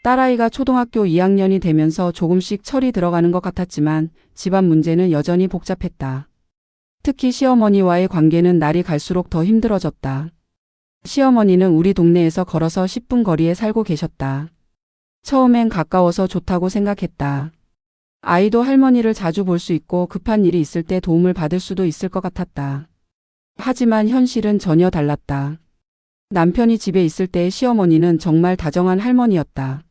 딸아이가 초등학교 2학년이 되면서 조금씩 철이 들어가는 것 같았지만 집안 문제는 여전히 복잡했다. 특히 시어머니와의 관계는 날이 갈수록 더 힘들어졌다. 시어머니는 우리 동네에서 걸어서 10분 거리에 살고 계셨다. 처음엔 가까워서 좋다고 생각했다. 아이도 할머니를 자주 볼 수 있고 급한 일이 있을 때 도움을 받을 수도 있을 것 같았다. 하지만 현실은 전혀 달랐다. 남편이 집에 있을 때의 시어머니는 정말 다정한 할머니였다.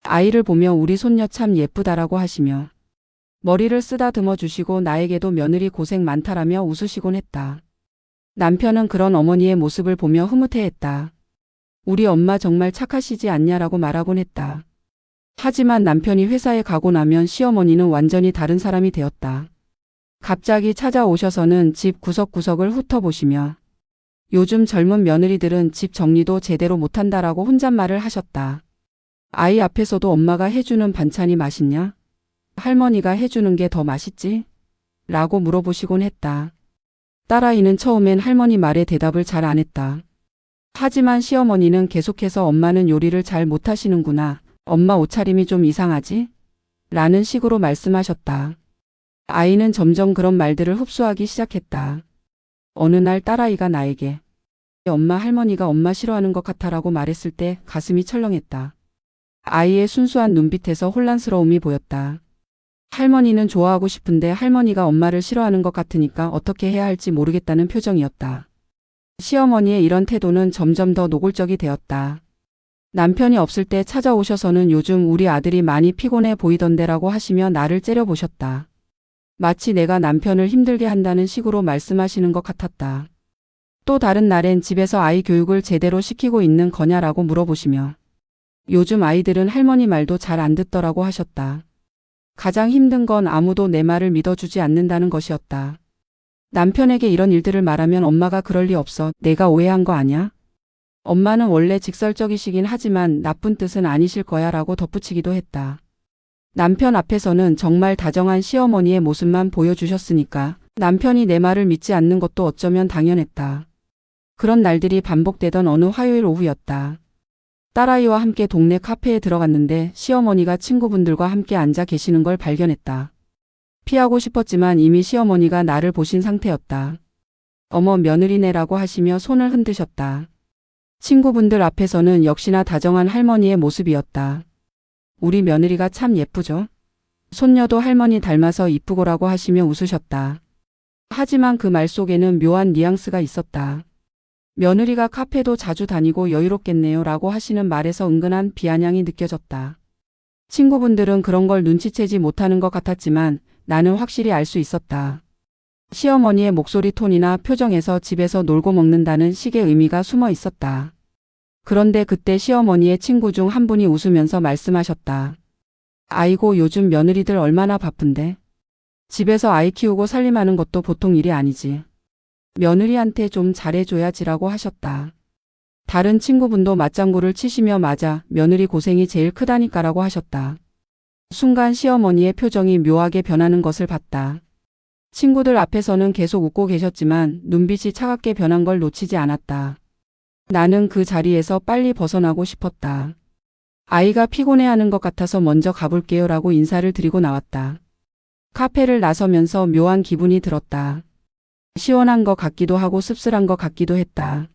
아이를 보며 우리 손녀 참 예쁘다라고 하시며 머리를 쓰다듬어 주시고 나에게도 며느리 고생 많다라며 웃으시곤 했다. 남편은 그런 어머니의 모습을 보며 흐뭇해했다. 우리 엄마 정말 착하시지 않냐라고 말하곤 했다. 하지만 남편이 회사에 가고 나면 시어머니는 완전히 다른 사람이 되었다. 갑자기 찾아오셔서는 집 구석구석을 훑어보시며 요즘 젊은 며느리들은 집 정리도 제대로 못한다라고 혼잣말을 하셨다. 아이 앞에서도 엄마가 해주는 반찬이 맛있냐? 할머니가 해주는 게 더 맛있지? 라고 물어보시곤 했다. 딸아이는 처음엔 할머니 말에 대답을 잘 안 했다. 하지만 시어머니는 계속해서 엄마는 요리를 잘 못하시는구나. 엄마 옷차림이 좀 이상하지? 라는 식으로 말씀하셨다. 아이는 점점 그런 말들을 흡수하기 시작했다. 어느 날 딸아이가 나에게 엄마 할머니가 엄마 싫어하는 것 같아라고 말했을 때 가슴이 철렁했다. 아이의 순수한 눈빛에서 혼란스러움이 보였다. 할머니는 좋아하고 싶은데 할머니가 엄마를 싫어하는 것 같으니까 어떻게 해야 할지 모르겠다는 표정이었다. 시어머니의 이런 태도는 점점 더 노골적이 되었다. 남편이 없을 때 찾아오셔서는 요즘 우리 아들이 많이 피곤해 보이던데라고 하시며 나를 째려보셨다. 마치 내가 남편을 힘들게 한다는 식으로 말씀하시는 것 같았다. 또 다른 날엔 집에서 아이 교육을 제대로 시키고 있는 거냐라고 물어보시며 요즘 아이들은 할머니 말도 잘 안 듣더라고 하셨다. 가장 힘든 건 아무도 내 말을 믿어주지 않는다는 것이었다. 남편에게 이런 일들을 말하면 엄마가 그럴 리 없어. 내가 오해한 거 아냐? 엄마는 원래 직설적이시긴 하지만 나쁜 뜻은 아니실 거야 라고 덧붙이기도 했다. 남편 앞에서는 정말 다정한 시어머니의 모습만 보여주셨으니까 남편이 내 말을 믿지 않는 것도 어쩌면 당연했다. 그런 날들이 반복되던 어느 화요일 오후였다. 딸아이와 함께 동네 카페에 들어갔는데 시어머니가 친구분들과 함께 앉아 계시는 걸 발견했다. 피하고 싶었지만 이미 시어머니가 나를 보신 상태였다. 어머 며느리네라고 하시며 손을 흔드셨다. 친구분들 앞에서는 역시나 다정한 할머니의 모습이었다. 우리 며느리가 참 예쁘죠? 손녀도 할머니 닮아서 이쁘고라고 하시며 웃으셨다. 하지만 그 말 속에는 묘한 뉘앙스가 있었다. 며느리가 카페도 자주 다니고 여유롭겠네요 라고 하시는 말에서 은근한 비아냥이 느껴졌다. 친구분들은 그런 걸 눈치채지 못하는 것 같았지만 나는 확실히 알 수 있었다. 시어머니의 목소리 톤이나 표정에서 집에서 놀고 먹는다는 식의 의미가 숨어 있었다. 그런데 그때 시어머니의 친구 중 한 분이 웃으면서 말씀하셨다. 아이고 요즘 며느리들 얼마나 바쁜데. 집에서 아이 키우고 살림하는 것도 보통 일이 아니지. 며느리한테 좀 잘해줘야지라고 하셨다. 다른 친구분도 맞장구를 치시며 맞아 며느리 고생이 제일 크다니까라고 하셨다. 순간 시어머니의 표정이 묘하게 변하는 것을 봤다. 친구들 앞에서는 계속 웃고 계셨지만 눈빛이 차갑게 변한 걸 놓치지 않았다. 나는 그 자리에서 빨리 벗어나고 싶었다. 아이가 피곤해하는 것 같아서 먼저 가볼게요 라고 인사를 드리고 나왔다. 카페를 나서면서 묘한 기분이 들었다. 시원한 것 같기도 하고 씁쓸한 것 같기도 했다.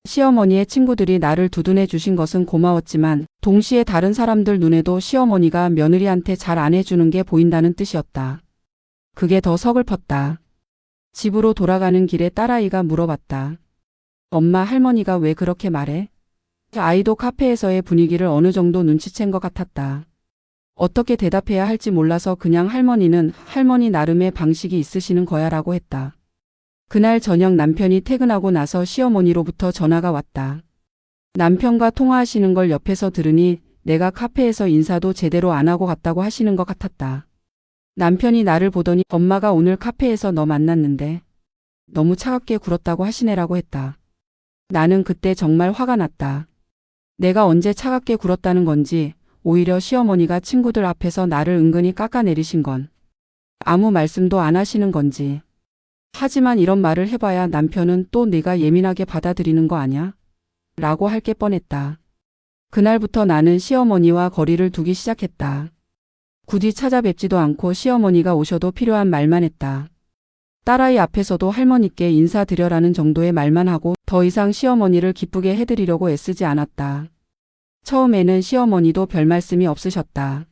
시어머니의 친구들이 나를 두둔해 주신 것은 고마웠지만 동시에 다른 사람들 눈에도 시어머니가 며느리한테 잘 안 해주는 게 보인다는 뜻이었다. 그게 더 서글펐다. 집으로 돌아가는 길에 딸아이가 물어봤다. 엄마 할머니가 왜 그렇게 말해? 아이도 카페에서의 분위기를 어느 정도 눈치챈 것 같았다. 어떻게 대답해야 할지 몰라서 그냥 할머니는 할머니 나름의 방식이 있으시는 거야 라고 했다. 그날 저녁 남편이 퇴근하고 나서 시어머니로부터 전화가 왔다. 남편과 통화하시는 걸 옆에서 들으니 내가 카페에서 인사도 제대로 안 하고 갔다고 하시는 것 같았다. 남편이 나를 보더니 엄마가 오늘 카페에서 너 만났는데 너무 차갑게 굴었다고 하시네라고 했다. 나는 그때 정말 화가 났다. 내가 언제 차갑게 굴었다는 건지 오히려 시어머니가 친구들 앞에서 나를 은근히 깎아내리신 건 아무 말씀도 안 하시는 건지. 하지만 이런 말을 해봐야 남편은 또 네가 예민하게 받아들이는 거 아냐? 라고 할 게 뻔했다. 그날부터 나는 시어머니와 거리를 두기 시작했다. 굳이 찾아뵙지도 않고 시어머니가 오셔도 필요한 말만 했다. 딸아이 앞에서도 할머니께 인사드려라는 정도의 말만 하고 더 이상 시어머니를 기쁘게 해드리려고 애쓰지 않았다. 처음에는 시어머니도 별 말씀이 없으셨다.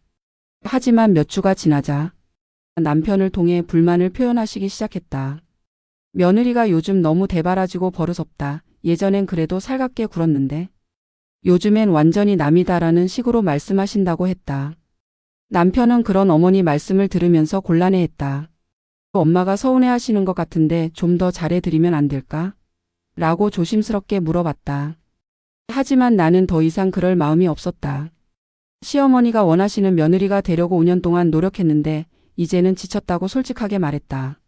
하지만 몇 주가 지나자 남편을 통해 불만을 표현하시기 시작했다. 며느리가 요즘 너무 대바라지고 버릇없다. 예전엔 그래도 살갑게 굴었는데 요즘엔 완전히 남이다라는 식으로 말씀하신다고 했다. 남편은 그런 어머니 말씀을 들으면서 곤란해했다. 엄마가 서운해하시는 것 같은데 좀 더 잘해드리면 안 될까? 라고 조심스럽게 물어봤다. 하지만 나는 더 이상 그럴 마음이 없었다. 시어머니가 원하시는 며느리가 되려고 5년 동안 노력했는데 이제는 지쳤다고 솔직하게 말했다.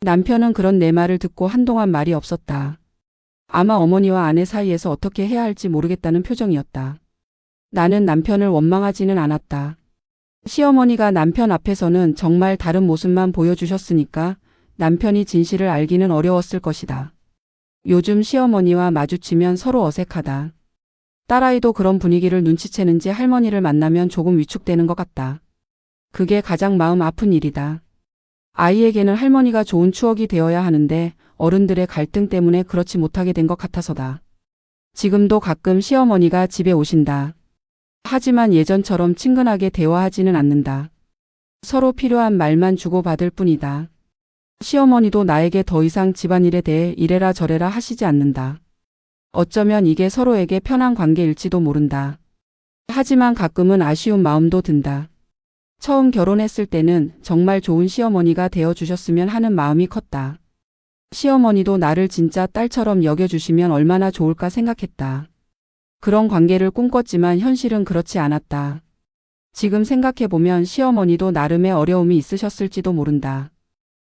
남편은 그런 내 말을 듣고 한동안 말이 없었다. 아마 어머니와 아내 사이에서 어떻게 해야 할지 모르겠다는 표정이었다. 나는 남편을 원망하지는 않았다. 시어머니가 남편 앞에서는 정말 다른 모습만 보여주셨으니까 남편이 진실을 알기는 어려웠을 것이다. 요즘 시어머니와 마주치면 서로 어색하다. 딸아이도 그런 분위기를 눈치채는지 할머니를 만나면 조금 위축되는 것 같다. 그게 가장 마음 아픈 일이다. 아이에게는 할머니가 좋은 추억이 되어야 하는데 어른들의 갈등 때문에 그렇지 못하게 된 것 같아서다. 지금도 가끔 시어머니가 집에 오신다. 하지만 예전처럼 친근하게 대화하지는 않는다. 서로 필요한 말만 주고받을 뿐이다. 시어머니도 나에게 더 이상 집안일에 대해 이래라 저래라 하시지 않는다. 어쩌면 이게 서로에게 편한 관계일지도 모른다. 하지만 가끔은 아쉬운 마음도 든다. 처음 결혼했을 때는 정말 좋은 시어머니가 되어주셨으면 하는 마음이 컸다. 시어머니도 나를 진짜 딸처럼 여겨주시면 얼마나 좋을까 생각했다. 그런 관계를 꿈꿨지만 현실은 그렇지 않았다. 지금 생각해보면 시어머니도 나름의 어려움이 있으셨을지도 모른다.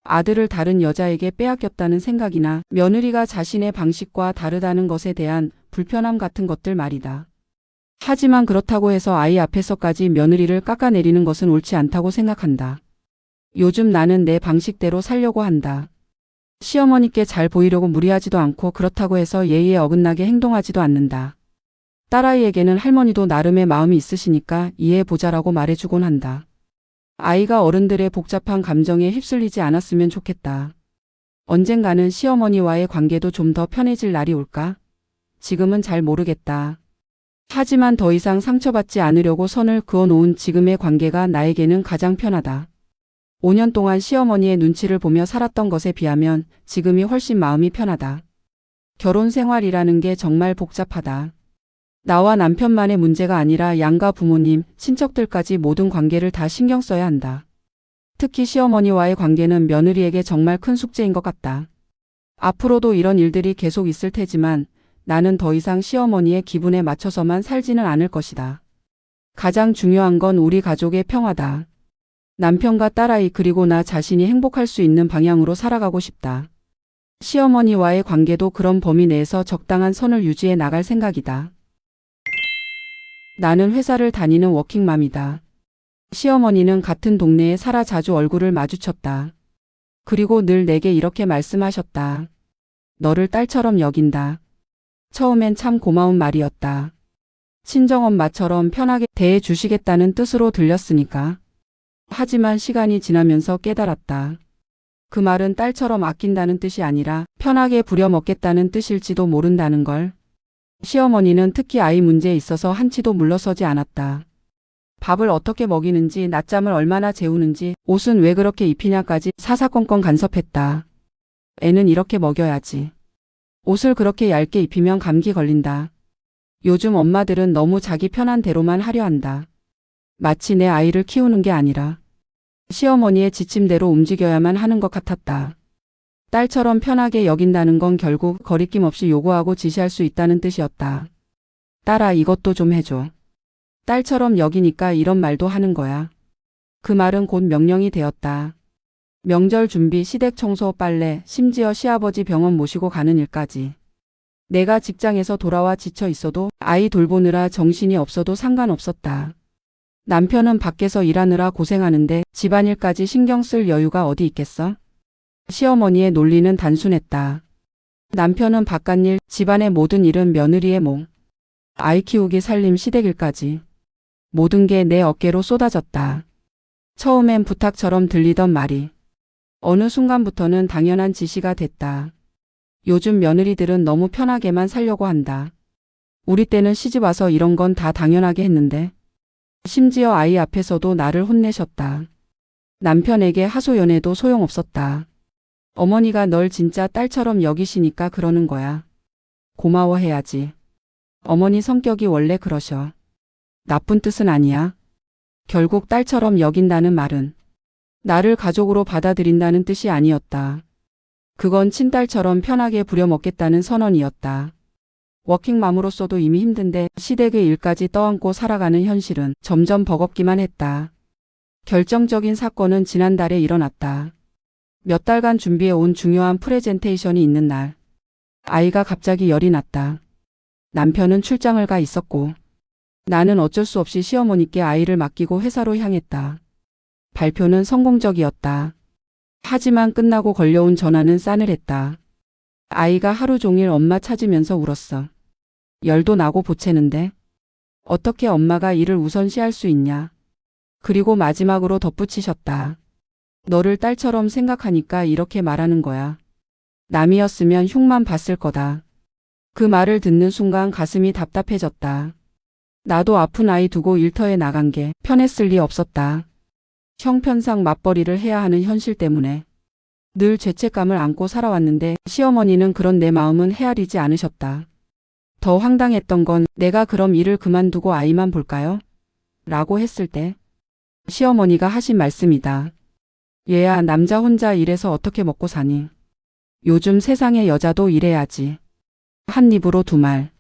아들을 다른 여자에게 빼앗겼다는 생각이나 며느리가 자신의 방식과 다르다는 것에 대한 불편함 같은 것들 말이다. 하지만 그렇다고 해서 아이 앞에서까지 며느리를 깎아내리는 것은 옳지 않다고 생각한다. 요즘 나는 내 방식대로 살려고 한다. 시어머니께 잘 보이려고 무리하지도 않고 그렇다고 해서 예의에 어긋나게 행동하지도 않는다. 딸아이에게는 할머니도 나름의 마음이 있으시니까 이해해보자라고 말해주곤 한다. 아이가 어른들의 복잡한 감정에 휩쓸리지 않았으면 좋겠다. 언젠가는 시어머니와의 관계도 좀 더 편해질 날이 올까? 지금은 잘 모르겠다. 하지만 더 이상 상처받지 않으려고 선을 그어놓은 지금의 관계가 나에게는 가장 편하다. 5년 동안 시어머니의 눈치를 보며 살았던 것에 비하면 지금이 훨씬 마음이 편하다. 결혼 생활이라는 게 정말 복잡하다. 나와 남편만의 문제가 아니라 양가 부모님, 친척들까지 모든 관계를 다 신경 써야 한다. 특히 시어머니와의 관계는 며느리에게 정말 큰 숙제인 것 같다. 앞으로도 이런 일들이 계속 있을 테지만 나는 더 이상 시어머니의 기분에 맞춰서만 살지는 않을 것이다. 가장 중요한 건 우리 가족의 평화다. 남편과 딸아이 그리고 나 자신이 행복할 수 있는 방향으로 살아가고 싶다. 시어머니와의 관계도 그런 범위 내에서 적당한 선을 유지해 나갈 생각이다. 나는 회사를 다니는 워킹맘이다. 시어머니는 같은 동네에 살아 자주 얼굴을 마주쳤다. 그리고 늘 내게 이렇게 말씀하셨다. 너를 딸처럼 여긴다. 처음엔 참 고마운 말이었다. 친정엄마처럼 편하게 대해 주시겠다는 뜻으로 들렸으니까. 하지만 시간이 지나면서 깨달았다. 그 말은 딸처럼 아낀다는 뜻이 아니라 편하게 부려먹겠다는 뜻일지도 모른다는 걸. 시어머니는 특히 아이 문제에 있어서 한치도 물러서지 않았다. 밥을 어떻게 먹이는지, 낮잠을 얼마나 재우는지, 옷은 왜 그렇게 입히냐까지 사사건건 간섭했다. 애는 이렇게 먹여야지. 옷을 그렇게 얇게 입히면 감기 걸린다. 요즘 엄마들은 너무 자기 편한 대로만 하려 한다. 마치 내 아이를 키우는 게 아니라 시어머니의 지침대로 움직여야만 하는 것 같았다. 딸처럼 편하게 여긴다는 건 결국 거리낌 없이 요구하고 지시할 수 있다는 뜻이었다. 딸아, 이것도 좀 해줘. 딸처럼 여기니까 이런 말도 하는 거야. 그 말은 곧 명령이 되었다. 명절 준비, 시댁 청소, 빨래, 심지어 시아버지 병원 모시고 가는 일까지. 내가 직장에서 돌아와 지쳐 있어도 아이 돌보느라 정신이 없어도 상관없었다. 남편은 밖에서 일하느라 고생하는데 집안일까지 신경 쓸 여유가 어디 있겠어? 시어머니의 논리는 단순했다. 남편은 바깥일, 집안의 모든 일은 며느리의 몫. 아이 키우기 살림 시댁일까지. 모든 게 내 어깨로 쏟아졌다. 처음엔 부탁처럼 들리던 말이 어느 순간부터는 당연한 지시가 됐다. 요즘 며느리들은 너무 편하게만 살려고 한다. 우리 때는 시집 와서 이런 건 다 당연하게 했는데. 심지어 아이 앞에서도 나를 혼내셨다. 남편에게 하소연해도 소용없었다. 어머니가 널 진짜 딸처럼 여기시니까 그러는 거야. 고마워해야지. 어머니 성격이 원래 그러셔. 나쁜 뜻은 아니야. 결국 딸처럼 여긴다는 말은 나를 가족으로 받아들인다는 뜻이 아니었다. 그건 친딸처럼 편하게 부려먹겠다는 선언이었다. 워킹맘으로서도 이미 힘든데 시댁의 일까지 떠안고 살아가는 현실은 점점 버겁기만 했다. 결정적인 사건은 지난달에 일어났다. 몇 달간 준비해온 중요한 프레젠테이션이 있는 날. 아이가 갑자기 열이 났다. 남편은 출장을 가 있었고 나는 어쩔 수 없이 시어머니께 아이를 맡기고 회사로 향했다. 발표는 성공적이었다. 하지만 끝나고 걸려온 전화는 싸늘했다. 아이가 하루 종일 엄마 찾으면서 울었어. 열도 나고 보채는데 어떻게 엄마가 일을 우선시할 수 있냐. 그리고 마지막으로 덧붙이셨다. 너를 딸처럼 생각하니까 이렇게 말하는 거야. 남이었으면 흉만 봤을 거다. 그 말을 듣는 순간 가슴이 답답해졌다. 나도 아픈 아이 두고 일터에 나간 게 편했을 리 없었다. 형편상 맞벌이를 해야 하는 현실 때문에 늘 죄책감을 안고 살아왔는데 시어머니는 그런 내 마음은 헤아리지 않으셨다. 더 황당했던 건 내가 그럼 일을 그만두고 아이만 볼까요? 라고 했을 때 시어머니가 하신 말씀이다. 얘야, 남자 혼자 일해서 어떻게 먹고 사니? 요즘 세상의 여자도 일해야지. 한 입으로 두 말.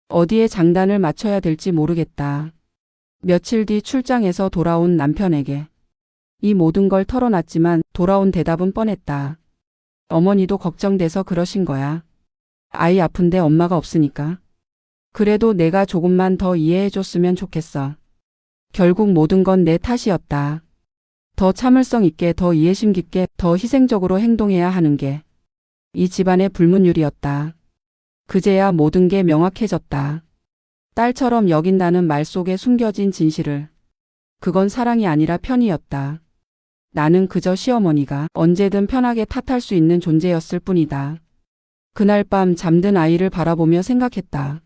어디에 장단을 맞춰야 될지 모르겠다. 며칠 뒤 출장에서 돌아온 남편에게 이 모든 걸 털어놨지만 돌아온 대답은 뻔했다. 어머니도 걱정돼서 그러신 거야. 아이 아픈데 엄마가 없으니까. 그래도 내가 조금만 더 이해해줬으면 좋겠어. 결국 모든 건 내 탓이었다. 더 참을성 있게, 더 이해심 깊게, 더 희생적으로 행동해야 하는 게 이 집안의 불문율이었다. 그제야 모든 게 명확해졌다. 딸처럼 여긴다는 말 속에 숨겨진 진실을. 그건 사랑이 아니라 편이었다. 나는 그저 시어머니가 언제든 편하게 탓할 수 있는 존재였을 뿐이다. 그날 밤 잠든 아이를 바라보며 생각했다.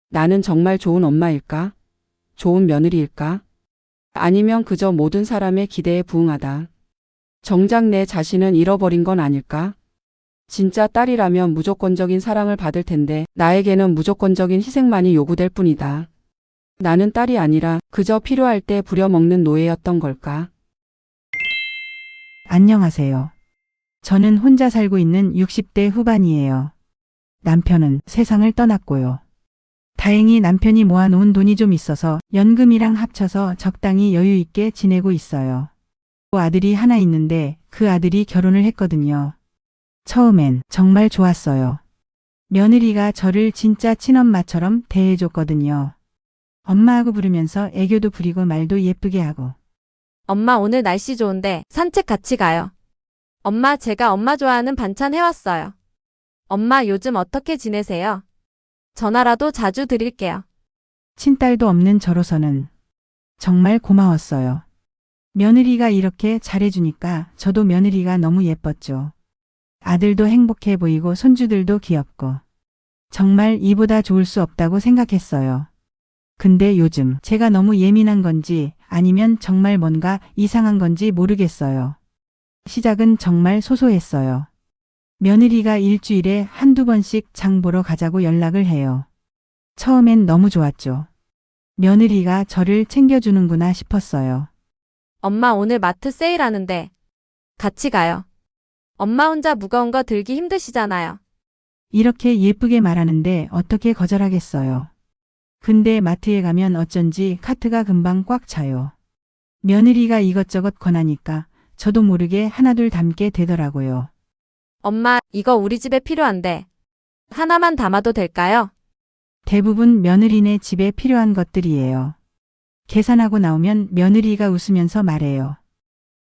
나는 정말 좋은 엄마일까? 좋은 며느리일까? 아니면 그저 모든 사람의 기대에 부응하다. 정작 내 자신은 잃어버린 건 아닐까? 진짜 딸이라면 무조건적인 사랑을 받을 텐데 나에게는 무조건적인 희생만이 요구될 뿐이다. 나는 딸이 아니라 그저 필요할 때 부려먹는 노예였던 걸까? 안녕하세요. 저는 혼자 살고 있는 60대 후반이에요. 남편은 세상을 떠났고요. 다행히 남편이 모아놓은 돈이 좀 있어서 연금이랑 합쳐서 적당히 여유 있게 지내고 있어요. 아들이 하나 있는데 그 아들이 결혼을 했거든요. 처음엔 정말 좋았어요. 며느리가 저를 진짜 친엄마처럼 대해줬거든요. 엄마하고 부르면서 애교도 부리고 말도 예쁘게 하고. 엄마, 오늘 날씨 좋은데 산책 같이 가요. 엄마, 제가 엄마 좋아하는 반찬 해왔어요. 엄마, 요즘 어떻게 지내세요? 전화라도 자주 드릴게요. 친딸도 없는 저로서는 정말 고마웠어요. 며느리가 이렇게 잘해주니까 저도 며느리가 너무 예뻤죠. 아들도 행복해 보이고 손주들도 귀엽고 정말 이보다 좋을 수 없다고 생각했어요. 근데 요즘 제가 너무 예민한 건지 아니면 정말 뭔가 이상한 건지 모르겠어요. 시작은 정말 소소했어요. 며느리가 일주일에 한두 번씩 장 보러 가자고 연락을 해요. 처음엔 너무 좋았죠. 며느리가 저를 챙겨주는구나 싶었어요. 엄마, 오늘 마트 세일하는데 같이 가요. 엄마 혼자 무거운 거 들기 힘드시잖아요. 이렇게 예쁘게 말하는데 어떻게 거절하겠어요. 근데 마트에 가면 어쩐지 카트가 금방 꽉 차요. 며느리가 이것저것 권하니까 저도 모르게 하나둘 담게 되더라고요. 엄마, 이거 우리 집에 필요한데 하나만 담아도 될까요? 대부분 며느리네 집에 필요한 것들이에요. 계산하고 나오면 며느리가 웃으면서 말해요.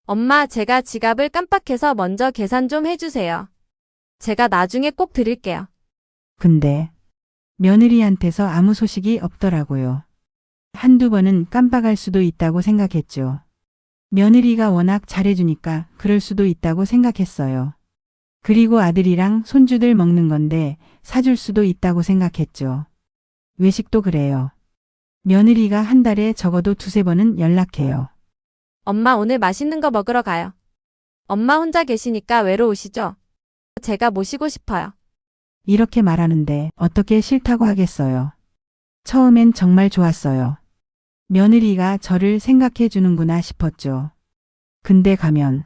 엄마, 제가 지갑을 깜빡해서 먼저 계산 좀 해주세요. 제가 나중에 꼭 드릴게요. 근데 며느리한테서 아무 소식이 없더라고요. 한두 번은 깜빡할 수도 있다고 생각했죠. 며느리가 워낙 잘해주니까 그럴 수도 있다고 생각했어요. 그리고 아들이랑 손주들 먹는 건데 사줄 수도 있다고 생각했죠. 외식도 그래요. 며느리가 한 달에 적어도 두세 번은 연락해요. 엄마 오늘 맛있는 거 먹으러 가요. 엄마 혼자 계시니까 외로우시죠? 제가 모시고 싶어요. 이렇게 말하는데 어떻게 싫다고 하겠어요. 처음엔 정말 좋았어요. 며느리가 저를 생각해 주는구나 싶었죠. 근데 가면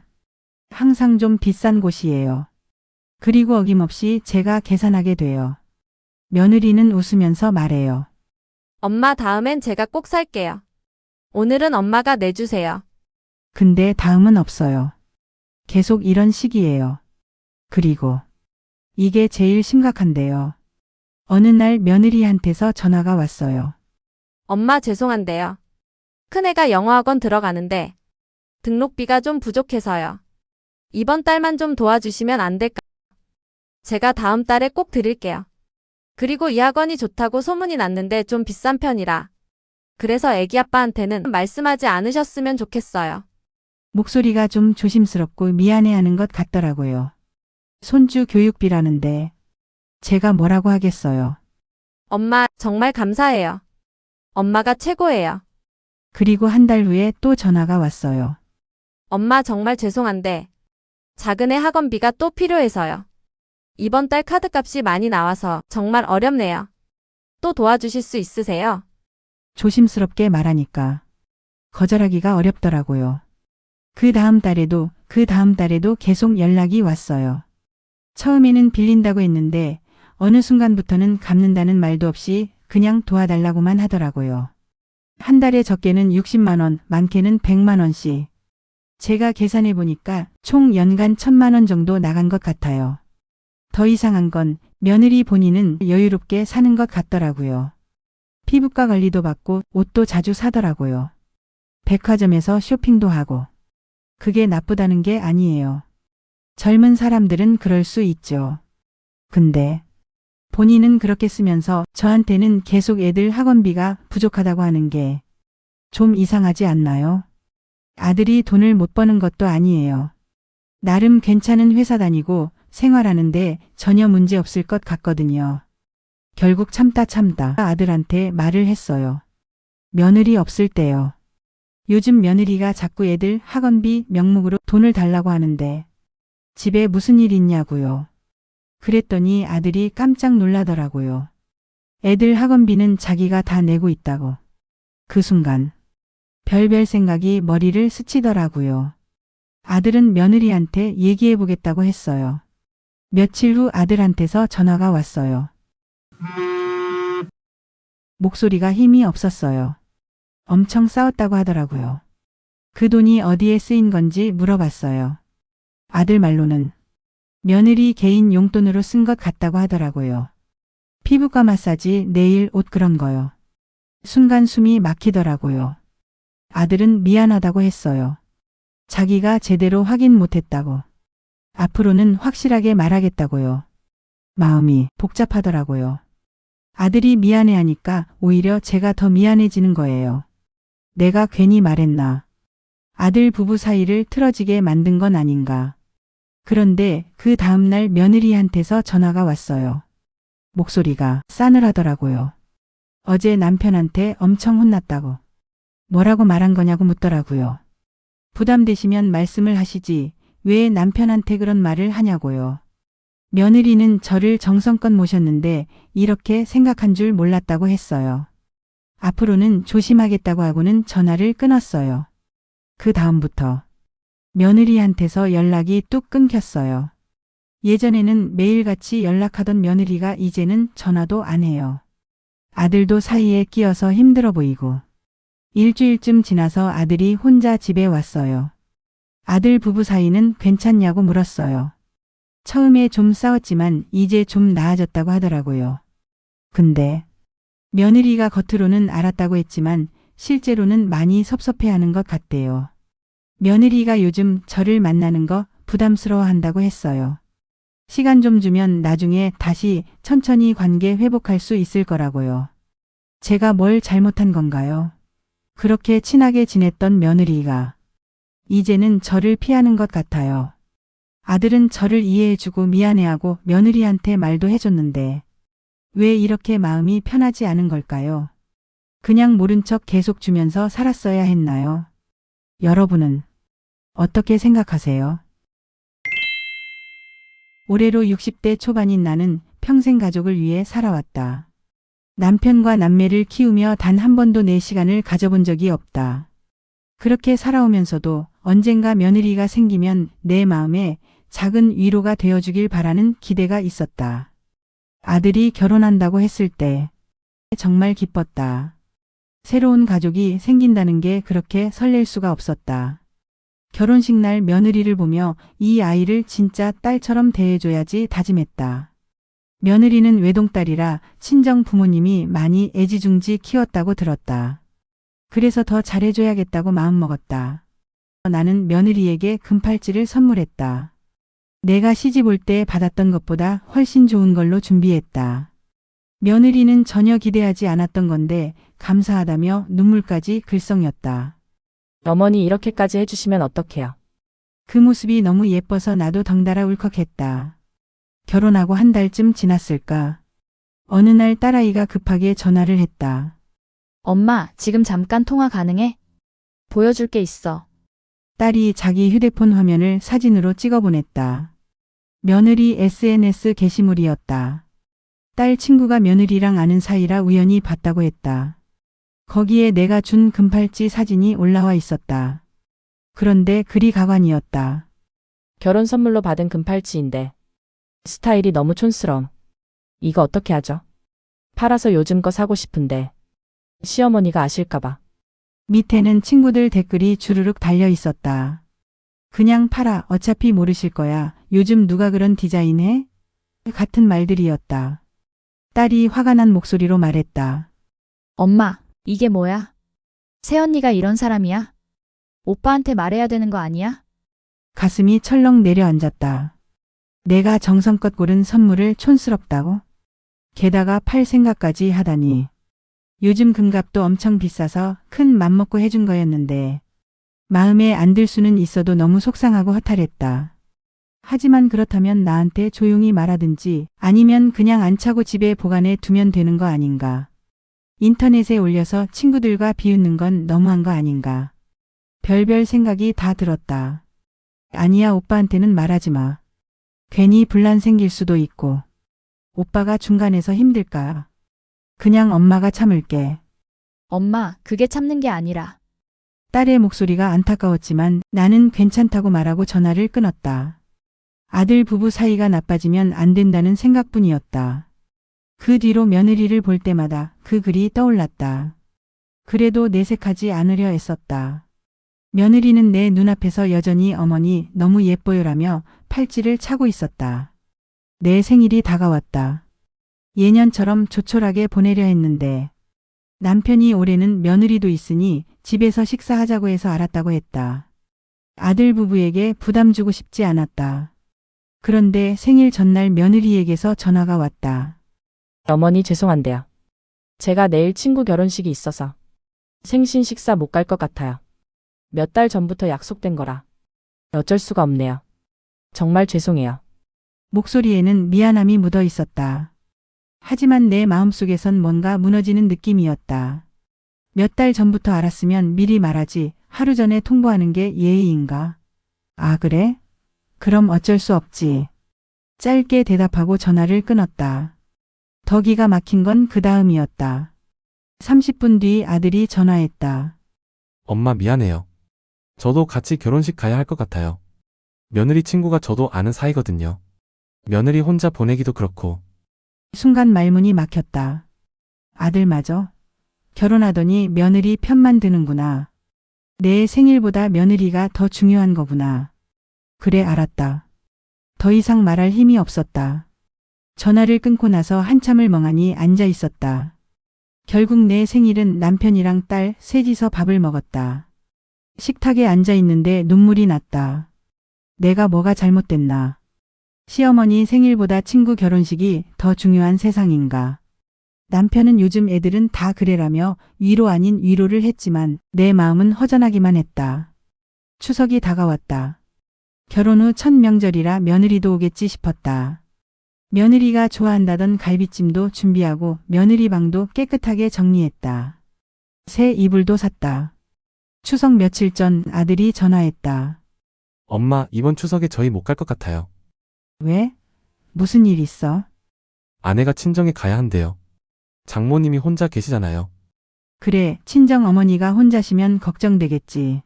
항상 좀 비싼 곳이에요. 그리고 어김없이 제가 계산하게 돼요. 며느리는 웃으면서 말해요. 엄마 다음엔 제가 꼭 살게요. 오늘은 엄마가 내주세요. 근데 다음은 없어요. 계속 이런 식이에요. 그리고 이게 제일 심각한데요. 어느 날 며느리한테서 전화가 왔어요. 엄마 죄송한데요. 큰애가 영어학원 들어가는데 등록비가 좀 부족해서요. 이번 달만 좀 도와주시면 안 될까요? 제가 다음 달에 꼭 드릴게요. 그리고 이 학원이 좋다고 소문이 났는데 좀 비싼 편이라. 그래서 애기 아빠한테는 말씀하지 않으셨으면 좋겠어요. 목소리가 좀 조심스럽고 미안해하는 것 같더라고요. 손주 교육비라는데 제가 뭐라고 하겠어요. 엄마 정말 감사해요. 엄마가 최고예요. 그리고 한 달 후에 또 전화가 왔어요. 엄마 정말 죄송한데 작은 애 학원비가 또 필요해서요. 이번 달 카드값이 많이 나와서 정말 어렵네요. 또 도와주실 수 있으세요? 조심스럽게 말하니까 거절하기가 어렵더라고요. 그 다음 달에도 계속 연락이 왔어요. 처음에는 빌린다고 했는데 어느 순간부터는 갚는다는 말도 없이 그냥 도와달라고만 하더라고요. 한 달에 적게는 60만 원, 많게는 100만 원씩. 제가 계산해 보니까 총 연간 1000만 원 정도 나간 것 같아요. 더 이상한 건 며느리 본인은 여유롭게 사는 것 같더라고요. 피부과 관리도 받고 옷도 자주 사더라고요. 백화점에서 쇼핑도 하고. 그게 나쁘다는 게 아니에요. 젊은 사람들은 그럴 수 있죠. 근데 본인은 그렇게 쓰면서 저한테는 계속 애들 학원비가 부족하다고 하는 게 좀 이상하지 않나요? 아들이 돈을 못 버는 것도 아니에요. 나름 괜찮은 회사 다니고 생활하는데 전혀 문제 없을 것 같거든요. 결국 참다 아들한테 말을 했어요. 며느리 없을 때요. 요즘 며느리가 자꾸 애들 학원비 명목으로 돈을 달라고 하는데 집에 무슨 일 있냐고요. 그랬더니 아들이 깜짝 놀라더라고요. 애들 학원비는 자기가 다 내고 있다고. 그 순간 별별 생각이 머리를 스치더라고요. 아들은 며느리한테 얘기해 보겠다고 했어요. 며칠 후 아들한테서 전화가 왔어요. 목소리가 힘이 없었어요. 엄청 싸웠다고 하더라고요. 그 돈이 어디에 쓰인 건지 물어봤어요. 아들 말로는 며느리 개인 용돈으로 쓴 것 같다고 하더라고요. 피부과 마사지, 네일, 옷 그런 거요. 순간 숨이 막히더라고요. 아들은 미안하다고 했어요. 자기가 제대로 확인 못했다고. 앞으로는 확실하게 말하겠다고요. 마음이 복잡하더라고요. 아들이 미안해하니까 오히려 제가 더 미안해지는 거예요. 내가 괜히 말했나. 아들 부부 사이를 틀어지게 만든 건 아닌가. 그런데 그 다음날 며느리한테서 전화가 왔어요. 목소리가 싸늘하더라고요. 어제 남편한테 엄청 혼났다고. 뭐라고 말한 거냐고 묻더라고요. 부담되시면 말씀을 하시지 왜 남편한테 그런 말을 하냐고요. 며느리는 저를 정성껏 모셨는데 이렇게 생각한 줄 몰랐다고 했어요. 앞으로는 조심하겠다고 하고는 전화를 끊었어요. 그 다음부터 며느리한테서 연락이 뚝 끊겼어요. 예전에는 매일같이 연락하던 며느리가 이제는 전화도 안 해요. 아들도 사이에 끼어서 힘들어 보이고. 일주일쯤 지나서 아들이 혼자 집에 왔어요. 아들 부부 사이는 괜찮냐고 물었어요. 처음에 좀 싸웠지만 이제 좀 나아졌다고 하더라고요. 근데 며느리가 겉으로는 알았다고 했지만 실제로는 많이 섭섭해하는 것 같대요. 며느리가 요즘 저를 만나는 거 부담스러워한다고 했어요. 시간 좀 주면 나중에 다시 천천히 관계 회복할 수 있을 거라고요. 제가 뭘 잘못한 건가요? 그렇게 친하게 지냈던 며느리가 이제는 저를 피하는 것 같아요. 아들은 저를 이해해주고 미안해하고 며느리한테 말도 해줬는데 왜 이렇게 마음이 편하지 않은 걸까요? 그냥 모른 척 계속 주면서 살았어야 했나요? 여러분은 어떻게 생각하세요? 올해로 60대 초반인 나는 평생 가족을 위해 살아왔다. 남편과 남매를 키우며 단 한 번도 내 시간을 가져본 적이 없다. 그렇게 살아오면서도 언젠가 며느리가 생기면 내 마음에 작은 위로가 되어주길 바라는 기대가 있었다. 아들이 결혼한다고 했을 때 정말 기뻤다. 새로운 가족이 생긴다는 게 그렇게 설렐 수가 없었다. 결혼식 날 며느리를 보며 이 아이를 진짜 딸처럼 대해줘야지 다짐했다. 며느리는 외동딸이라 친정 부모님이 많이 애지중지 키웠다고 들었다. 그래서 더 잘해줘야겠다고 마음먹었다. 나는 며느리에게 금팔찌를 선물했다. 내가 시집 올 때 받았던 것보다 훨씬 좋은 걸로 준비했다. 며느리는 전혀 기대하지 않았던 건데 감사하다며 눈물까지 글썽였다. 어머니 이렇게까지 해주시면 어떡해요? 그 모습이 너무 예뻐서 나도 덩달아 울컥했다. 결혼하고 한 달쯤 지났을까. 어느 날 딸아이가 급하게 전화를 했다. 엄마, 지금 잠깐 통화 가능해? 보여줄 게 있어. 딸이 자기 휴대폰 화면을 사진으로 찍어 보냈다. 며느리 SNS 게시물이었다. 딸 친구가 며느리랑 아는 사이라 우연히 봤다고 했다. 거기에 내가 준 금팔찌 사진이 올라와 있었다. 그런데 그리 가관이었다. 결혼 선물로 받은 금팔찌인데 스타일이 너무 촌스러움. 이거 어떻게 하죠? 팔아서 요즘 거 사고 싶은데 시어머니가 아실까봐. 밑에는 친구들 댓글이 주르륵 달려 있었다. 그냥 팔아, 어차피 모르실 거야. 요즘 누가 그런 디자인 해? 같은 말들이었다. 딸이 화가 난 목소리로 말했다. 엄마, 이게 뭐야? 새언니가 이런 사람이야? 오빠한테 말해야 되는 거 아니야? 가슴이 철렁 내려앉았다. 내가 정성껏 고른 선물을 촌스럽다고? 게다가 팔 생각까지 하다니. 요즘 금값도 엄청 비싸서 큰 맘먹고 해준 거였는데 마음에 안 들 수는 있어도 너무 속상하고 허탈했다. 하지만 그렇다면 나한테 조용히 말하든지 아니면 그냥 안 차고 집에 보관해 두면 되는 거 아닌가. 인터넷에 올려서 친구들과 비웃는 건 너무한 거 아닌가. 별별 생각이 다 들었다. 아니야, 오빠한테는 말하지 마. 괜히 분란 생길 수도 있고. 오빠가 중간에서 힘들까. 그냥 엄마가 참을게. 엄마, 그게 참는 게 아니라. 딸의 목소리가 안타까웠지만 나는 괜찮다고 말하고 전화를 끊었다. 아들 부부 사이가 나빠지면 안 된다는 생각뿐이었다. 그 뒤로 며느리를 볼 때마다 그 글이 떠올랐다. 그래도 내색하지 않으려 애썼다. 며느리는 내 눈앞에서 여전히 어머니 너무 예뻐요라며 팔찌를 차고 있었다. 내 생일이 다가왔다. 예년처럼 조촐하게 보내려 했는데 남편이 올해는 며느리도 있으니 집에서 식사하자고 해서 알았다고 했다. 아들 부부에게 부담 주고 싶지 않았다. 그런데 생일 전날 며느리에게서 전화가 왔다. 어머니 죄송한데요. 제가 내일 친구 결혼식이 있어서 생신 식사 못 갈 것 같아요. 몇 달 전부터 약속된 거라 어쩔 수가 없네요. 정말 죄송해요. 목소리에는 미안함이 묻어 있었다. 하지만 내 마음속에선 뭔가 무너지는 느낌이었다. 몇 달 전부터 알았으면 미리 말하지 하루 전에 통보하는 게 예의인가? 아, 그래? 그럼 어쩔 수 없지. 짧게 대답하고 전화를 끊었다. 더 기가 막힌 건 그 다음이었다. 30분 뒤 아들이 전화했다. 엄마 미안해요. 저도 같이 결혼식 가야 할 것 같아요. 며느리 친구가 저도 아는 사이거든요. 며느리 혼자 보내기도 그렇고. 순간 말문이 막혔다. 아들마저? 결혼하더니 며느리 편만 드는구나. 내 생일보다 며느리가 더 중요한 거구나. 그래, 알았다. 더 이상 말할 힘이 없었다. 전화를 끊고 나서 한참을 멍하니 앉아 있었다. 결국 내 생일은 남편이랑 딸 셋이서 밥을 먹었다. 식탁에 앉아 있는데 눈물이 났다. 내가 뭐가 잘못됐나. 시어머니 생일보다 친구 결혼식이 더 중요한 세상인가. 남편은 요즘 애들은 다 그래라며 위로 아닌 위로를 했지만 내 마음은 허전하기만 했다. 추석이 다가왔다. 결혼 후 첫 명절이라 며느리도 오겠지 싶었다. 며느리가 좋아한다던 갈비찜도 준비하고 며느리 방도 깨끗하게 정리했다. 새 이불도 샀다. 추석 며칠 전 아들이 전화했다. 엄마, 이번 추석에 저희 못 갈 것 같아요. 왜? 무슨 일 있어? 아내가 친정에 가야 한대요. 장모님이 혼자 계시잖아요. 그래, 친정 어머니가 혼자시면 걱정되겠지.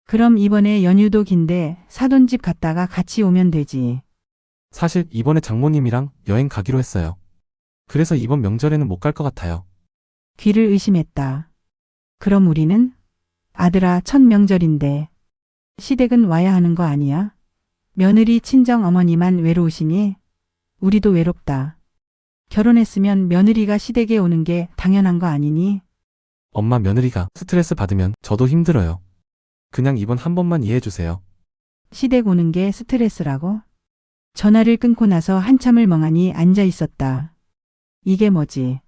그럼 이번에 연휴도 긴데 사돈집 갔다가 같이 오면 되지. 사실 이번에 장모님이랑 여행 가기로 했어요. 그래서 이번 명절에는 못 갈 것 같아요. 귀를 의심했다. 그럼 우리는? 아들아, 첫 명절인데. 시댁은 와야 하는 거 아니야? 며느리 친정 어머니만 외로우시니? 우리도 외롭다. 결혼했으면 며느리가 시댁에 오는 게 당연한 거 아니니? 엄마, 며느리가 스트레스 받으면 저도 힘들어요. 그냥 이번 한 번만 이해해 주세요. 시댁 오는 게 스트레스라고? 전화를 끊고 나서 한참을 멍하니 앉아 있었다. 이게 뭐지?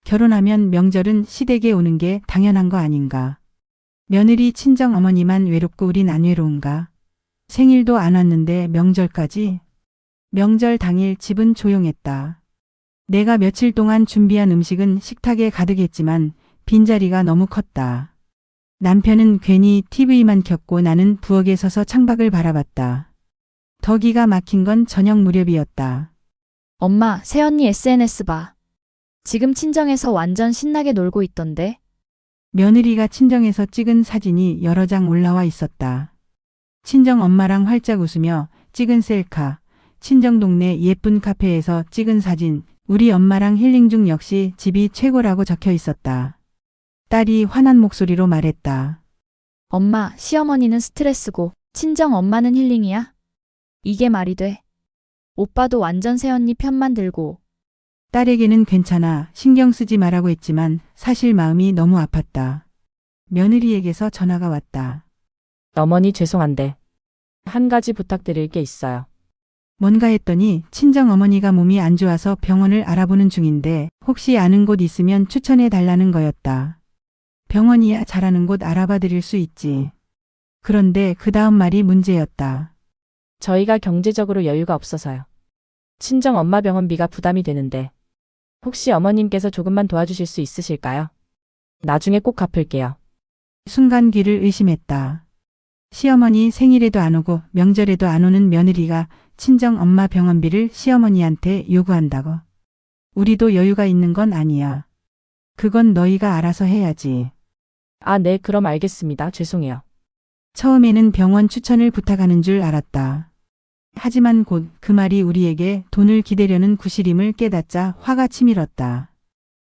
결혼하면 명절은 시댁에 오는 게 당연한 거 아닌가? 며느리 친정 어머니만 외롭고 우린 안 외로운가? 생일도 안 왔는데 명절까지? 명절 당일 집은 조용했다. 내가 며칠 동안 준비한 음식은 식탁에 가득했지만 빈자리가 너무 컸다. 남편은 괜히 TV만 켰고 나는 부엌에 서서 창밖을 바라봤다. 더 기가 막힌 건 저녁 무렵이었다. 엄마, 새언니 SNS 봐. 지금 친정에서 완전 신나게 놀고 있던데. 며느리가 친정에서 찍은 사진이 여러 장 올라와 있었다. 친정 엄마랑 활짝 웃으며 찍은 셀카, 친정 동네 예쁜 카페에서 찍은 사진, 우리 엄마랑 힐링 중 역시 집이 최고라고 적혀 있었다. 딸이 화난 목소리로 말했다. 엄마, 시어머니는 스트레스고 친정 엄마는 힐링이야? 이게 말이 돼? 오빠도 완전 새언니 편만 들고. 딸에게는 괜찮아, 신경 쓰지 말라고 했지만 사실 마음이 너무 아팠다. 며느리에게서 전화가 왔다. 어머니 죄송한데 한 가지 부탁드릴 게 있어요. 뭔가 했더니 친정 어머니가 몸이 안 좋아서 병원을 알아보는 중인데 혹시 아는 곳 있으면 추천해 달라는 거였다. 병원이야 잘하는 곳 알아봐 드릴 수 있지. 그런데 그 다음 말이 문제였다. 저희가 경제적으로 여유가 없어서요. 친정 엄마 병원비가 부담이 되는데 혹시 어머님께서 조금만 도와주실 수 있으실까요? 나중에 꼭 갚을게요. 순간 귀를 의심했다. 시어머니 생일에도 안 오고 명절에도 안 오는 며느리가 친정 엄마 병원비를 시어머니한테 요구한다고. 우리도 여유가 있는 건 아니야. 그건 너희가 알아서 해야지. 아, 네, 그럼 알겠습니다. 죄송해요. 처음에는 병원 추천을 부탁하는 줄 알았다. 하지만 곧 그 말이 우리에게 돈을 기대려는 구실임을 깨닫자 화가 치밀었다.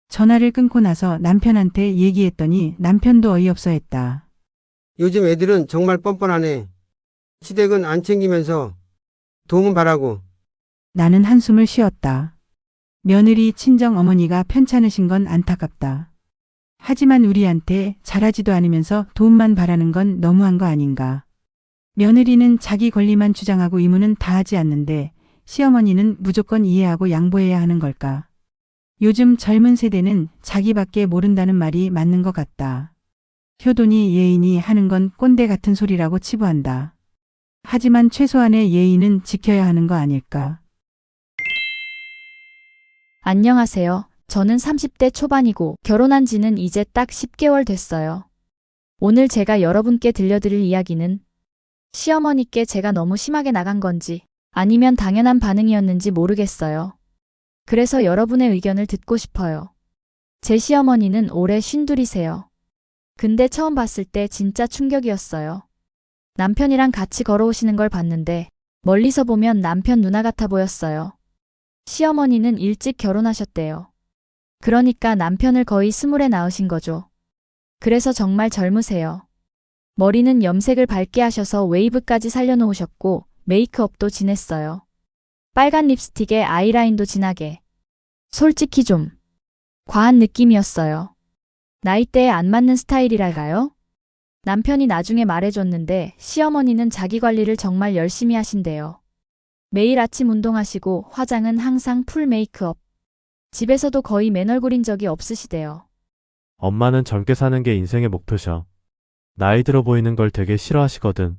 전화를 끊고 나서 남편한테 얘기했더니 남편도 어이없어 했다. 요즘 애들은 정말 뻔뻔하네. 시댁은 안 챙기면서 도움은 바라고. 나는 한숨을 쉬었다. 며느리 친정 어머니가 편찮으신 건 안타깝다. 하지만 우리한테 잘하지도 않으면서 도움만 바라는 건 너무한 거 아닌가. 며느리는 자기 권리만 주장하고 의무는 다하지 않는데 시어머니는 무조건 이해하고 양보해야 하는 걸까. 요즘 젊은 세대는 자기밖에 모른다는 말이 맞는 것 같다. 효도니 예의니 하는 건 꼰대 같은 소리라고 치부한다. 하지만 최소한의 예의는 지켜야 하는 거 아닐까. 안녕하세요. 저는 30대 초반이고 결혼한 지는 이제 딱 10개월 됐어요. 오늘 제가 여러분께 들려드릴 이야기는 시어머니께 제가 너무 심하게 나간 건지 아니면 당연한 반응이었는지 모르겠어요. 그래서 여러분의 의견을 듣고 싶어요. 제 시어머니는 올해 52세요. 근데 처음 봤을 때 진짜 충격이었어요. 남편이랑 같이 걸어오시는 걸 봤는데 멀리서 보면 남편 누나 같아 보였어요. 시어머니는 일찍 결혼하셨대요. 그러니까 남편을 거의 20에 낳으신 거죠. 그래서 정말 젊으세요. 머리는 염색을 밝게 하셔서 웨이브까지 살려놓으셨고 메이크업도 진했어요. 빨간 립스틱에 아이라인도 진하게. 솔직히 좀 과한 느낌이었어요. 나이대에 안 맞는 스타일이랄까요? 남편이 나중에 말해줬는데 시어머니는 자기 관리를 정말 열심히 하신대요. 매일 아침 운동하시고 화장은 항상 풀 메이크업. 집에서도 거의 맨얼굴인 적이 없으시대요. 엄마는 젊게 사는 게 인생의 목표셔. 나이 들어 보이는 걸 되게 싫어하시거든.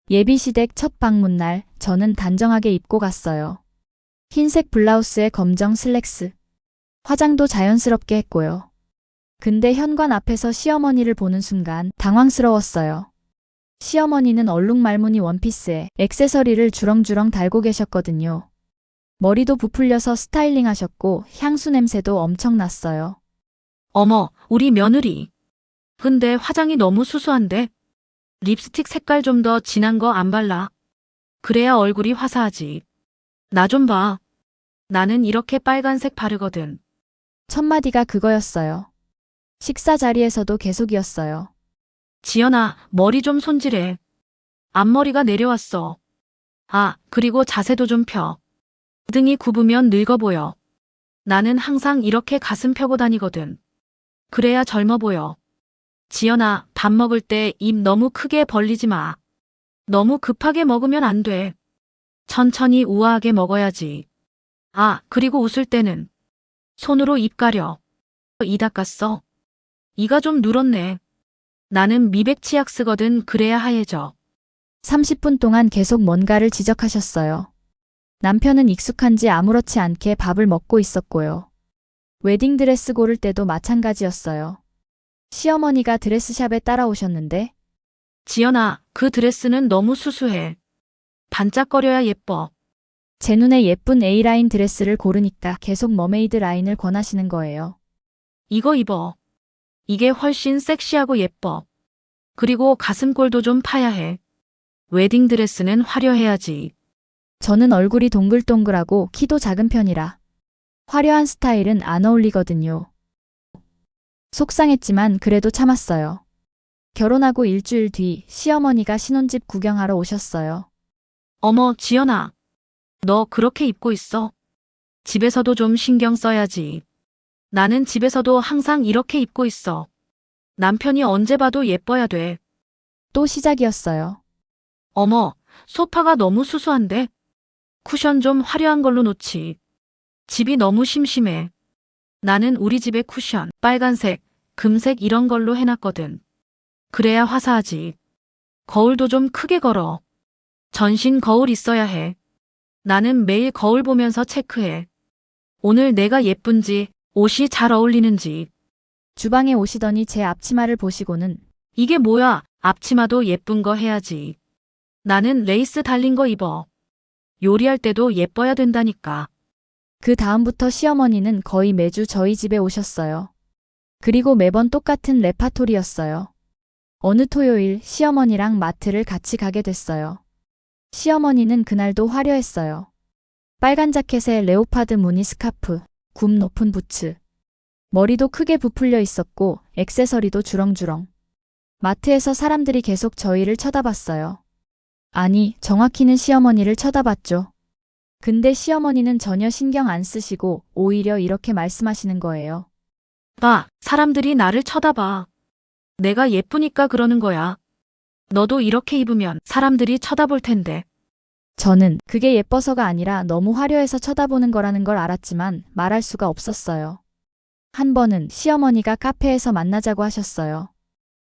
예비시댁 첫 방문날 저는 단정하게 입고 갔어요. 흰색 블라우스에 검정 슬랙스. 화장도 자연스럽게 했고요. 근데 현관 앞에서 시어머니를 보는 순간 당황스러웠어요. 시어머니는 얼룩말무늬 원피스에 액세서리를 주렁주렁 달고 계셨거든요. 머리도 부풀려서 스타일링 하셨고 향수 냄새도 엄청 났어요. 어머, 우리 며느리. 근데 화장이 너무 수수한데? 립스틱 색깔 좀 더 진한 거 안 발라? 그래야 얼굴이 화사하지. 나 좀 봐. 나는 이렇게 빨간색 바르거든. 첫마디가 그거였어요. 식사 자리에서도 계속이었어요. 지연아, 머리 좀 손질해. 앞머리가 내려왔어. 아, 그리고 자세도 좀 펴. 등이 굽으면 늙어 보여. 나는 항상 이렇게 가슴 펴고 다니거든. 그래야 젊어 보여. 지연아, 밥 먹을 때 입 너무 크게 벌리지 마. 너무 급하게 먹으면 안 돼. 천천히 우아하게 먹어야지. 아, 그리고 웃을 때는 손으로 입 가려. 이 닦았어. 이가 좀 누렇네. 나는 미백 치약 쓰거든. 그래야 하얘져. 30분 동안 계속 뭔가를 지적하셨어요. 남편은 익숙한지 아무렇지 않게 밥을 먹고 있었고요. 웨딩드레스 고를 때도 마찬가지였어요. 시어머니가 드레스샵에 따라오셨는데 지연아, 그 드레스는 너무 수수해. 반짝거려야 예뻐. 제 눈에 예쁜 A라인 드레스를 고르니까 계속 머메이드 라인을 권하시는 거예요. 이거 입어. 이게 훨씬 섹시하고 예뻐. 그리고 가슴골도 좀 파야 해. 웨딩드레스는 화려해야지. 저는 얼굴이 동글동글하고 키도 작은 편이라 화려한 스타일은 안 어울리거든요. 속상했지만 그래도 참았어요. 결혼하고 일주일 뒤 시어머니가 신혼집 구경하러 오셨어요. 어머, 지연아. 너 그렇게 입고 있어? 집에서도 좀 신경 써야지. 나는 집에서도 항상 이렇게 입고 있어. 남편이 언제 봐도 예뻐야 돼. 또 시작이었어요. 어머, 소파가 너무 수수한데? 쿠션 좀 화려한 걸로 놓지. 집이 너무 심심해. 나는 우리 집에 쿠션, 빨간색, 금색 이런 걸로 해놨거든. 그래야 화사하지. 거울도 좀 크게 걸어. 전신 거울 있어야 해. 나는 매일 거울 보면서 체크해. 오늘 내가 예쁜지, 옷이 잘 어울리는지. 주방에 오시더니 제 앞치마를 보시고는 이게 뭐야? 앞치마도 예쁜 거 해야지. 나는 레이스 달린 거 입어. 요리할 때도 예뻐야 된다니까. 그 다음부터 시어머니는 거의 매주 저희 집에 오셨어요. 그리고 매번 똑같은 레파토리였어요. 어느 토요일 시어머니랑 마트를 같이 가게 됐어요. 시어머니는 그날도 화려했어요. 빨간 자켓에 레오파드 무늬 스카프, 굽 높은 부츠. 머리도 크게 부풀려 있었고 액세서리도 주렁주렁. 마트에서 사람들이 계속 저희를 쳐다봤어요. 아니, 정확히는 시어머니를 쳐다봤죠. 근데 시어머니는 전혀 신경 안 쓰시고 오히려 이렇게 말씀하시는 거예요. 봐, 사람들이 나를 쳐다봐. 내가 예쁘니까 그러는 거야. 너도 이렇게 입으면 사람들이 쳐다볼 텐데. 저는 그게 예뻐서가 아니라 너무 화려해서 쳐다보는 거라는 걸 알았지만 말할 수가 없었어요. 한 번은 시어머니가 카페에서 만나자고 하셨어요.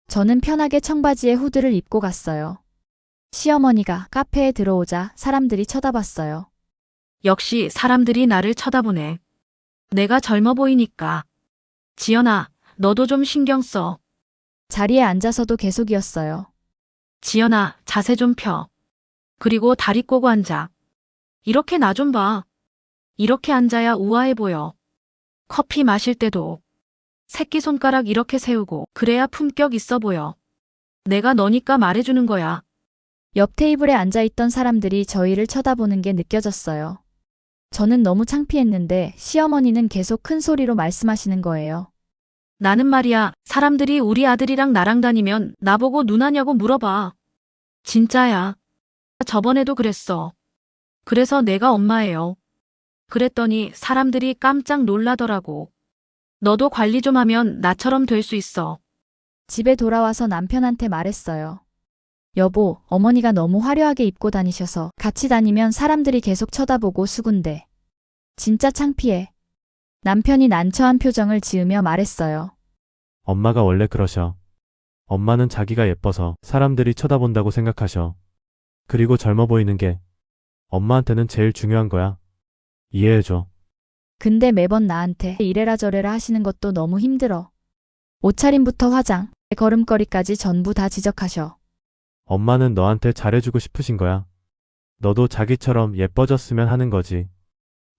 저는 편하게 청바지에 후드를 입고 갔어요. 시어머니가 카페에 들어오자 사람들이 쳐다봤어요. 역시 사람들이 나를 쳐다보네. 내가 젊어 보이니까. 지연아, 너도 좀 신경 써. 자리에 앉아서도 계속이었어요. 지연아, 자세 좀 펴. 그리고 다리 꼬고 앉아. 이렇게 나 좀 봐. 이렇게 앉아야 우아해 보여. 커피 마실 때도 새끼손가락 이렇게 세우고 그래야 품격 있어 보여. 내가 너니까 말해주는 거야. 옆 테이블에 앉아있던 사람들이 저희를 쳐다보는 게 느껴졌어요. 저는 너무 창피했는데 시어머니는 계속 큰 소리로 말씀하시는 거예요. 나는 말이야, 사람들이 우리 아들이랑 나랑 다니면 나보고 누나냐고 물어봐. 진짜야. 저번에도 그랬어. 그래서 내가 엄마예요. 그랬더니 사람들이 깜짝 놀라더라고. 너도 관리 좀 하면 나처럼 될 수 있어. 집에 돌아와서 남편한테 말했어요. 여보, 어머니가 너무 화려하게 입고 다니셔서 같이 다니면 사람들이 계속 쳐다보고 수군대. 진짜 창피해. 남편이 난처한 표정을 지으며 말했어요. 엄마가 원래 그러셔. 엄마는 자기가 예뻐서 사람들이 쳐다본다고 생각하셔. 그리고 젊어 보이는 게 엄마한테는 제일 중요한 거야. 이해해줘. 근데 매번 나한테 이래라 저래라 하시는 것도 너무 힘들어. 옷차림부터 화장, 걸음걸이까지 전부 다 지적하셔. 엄마는 너한테 잘해주고 싶으신 거야. 너도 자기처럼 예뻐졌으면 하는 거지.